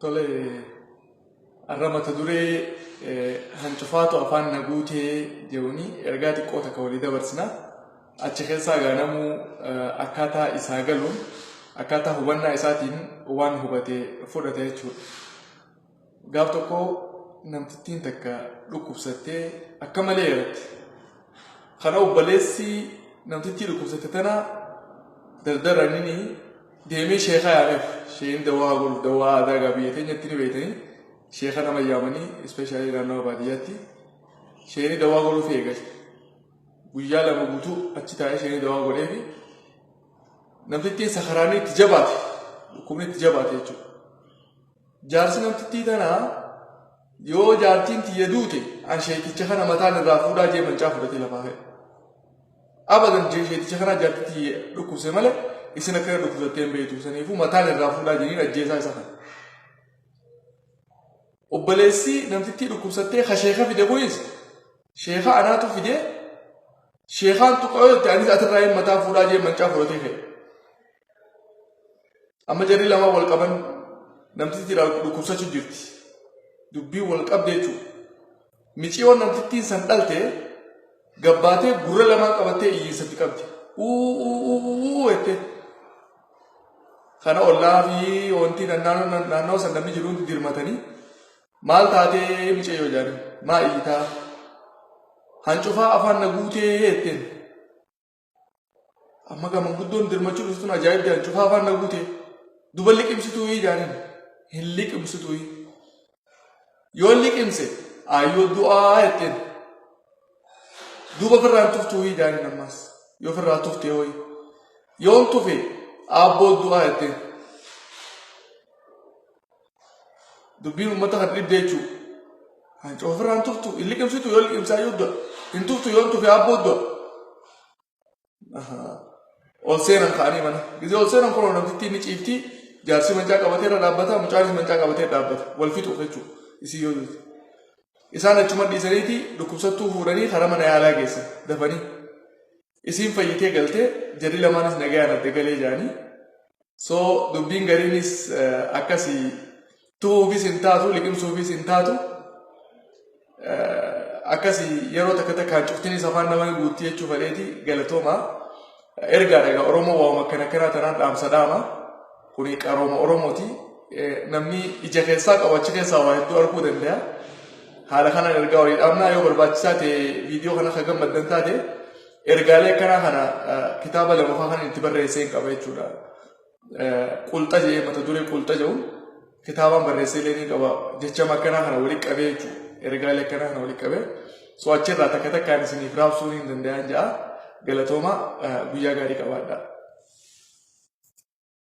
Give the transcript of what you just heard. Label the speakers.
Speaker 1: Tole arramata duree hancufaatu afaan naguutee jedhuni ergaa xiqqoo takka walii dabarsina. Achi keessaa gaanamuu akkaataa isaa galuun akkaataa hubannaa isaatiin waan hubatee fudhate jechuudha. Gaaf tokko namtittiin takka dhukkubsattee akka malee yeratti. Kana obboleessi namtittii dhukkubsatte tana dardaranii deemee sheekaa yaameef sheen dawaa godhu dawaa aadaa gabiyyatee nyatti ni beekanii sheeka nama yaamanii ispeeshaalii naannoo baadiyyaatti sheeni dawaa godhuuf eegale. Guyyaa lama guutuu achi taa'ee sheeni dawaa godheefi namtittiin sakaraanii itti jabaate dhukkubni itti jabaate jechuudha. Jaarsi namtittii tanaa yoo jaartiin tiyya duute an sheekicha kana mataan irraa fuudhaa jee mancaa fudhatee lafaa ka'e. Abadan sheekicha kana jaartii dhukkubse malee isin akka dhukkubsattee hin beektu saniifuu mataan irraa fuudhaa jeniin ajjeesaa isa kana. Obboleessi namtittii dhukkubsattee ka sheeka fide kunis sheeka anaatu fide sheekaan tuqaa yoo ta'anis atirraa hin mataa fuudhaa jee mancaa fudhatee ka'e. Amma jarri lama wal qaban namtittiidhaan dhukkubsachuu jirti. Dubbii wal qabdee jechuudha. Miciiwwan namtittiin san dhalte gabbaatee gurra lamaa qabattee iyyiisatti qabdi. Ettee. Kana ollaa fi wanti naannoo san namni jiruun dirmatanii maal taatee miceeyyoo jedhan maa iyyitaa hancufaa afaan na guutee etteen. Amma gama guddoon dirmachuu dhuftuun ajaa'ibdi hancufaa afaan na guutee duba liqimsituu jedhaniin hin liqimsituu. Yoo liqimse ayyoo du'aa etteen duba firraan tuftuu jedhaniin ammas yoo firraa tuftee hoyi yoon tufe abboo du'aa etteen. Dubbiin uummata kan dhibdee jechuudha. Hancoo firraan tuftu hin liqimsitu yoo liqimsaa yoo du'a hin tuftu yoo tufe abboo du'a. Ol seenan ka'anii mana gisee ol seenan kun namtittiin ni ciiftii jaarsi mancaa qabatee irra dhaabbata mucaanis mancaa qabatee dhaabbata wal fixuuf jechuudha isii yoo duute. Isaan achuma dhiisaniiti dhukkubsattuu fuudhanii karaa mana yaalaa geessan dafanii. Isiin fayyitee galtee jarri lamaanis nagayaan adda galee jedhanii. So dubbiin gariinis akkasii tuhuufis hin taatu liqimsuufis hin taatu akkasii yeroo takka takkaan cuftinis afaan nama guutti jechuu faleeti galatoomaa. Ergaa dhagaa Oromoo waa'uma akkana kanaa tanaan dhaamsa dhaama. Kuni qarooma Oromooti. Namni ija keessaa qabu achi keessaa waa hedduu arguu danda'a. Haala kanaan ergaa walii dhaamnaa yoo barbaachisaa ta'e viidiyoo kana akka gammaddan taate ergaalee akkanaa kana kitaaba lamaffaa kan itti barreessee hin qaba jechuudha. Qulxa jedhee mata duree qulxa jedhuun kitaabaan barreessee illee ni qaba. Jechama akkanaa kana walitti qabee jechuudha. Ergaalee akkanaa kana walitti qabee so achirraa takka takkaan isiniif raabsuu hin danda'an ja'a. Galatooma guyyaa gaarii qabaadhaa.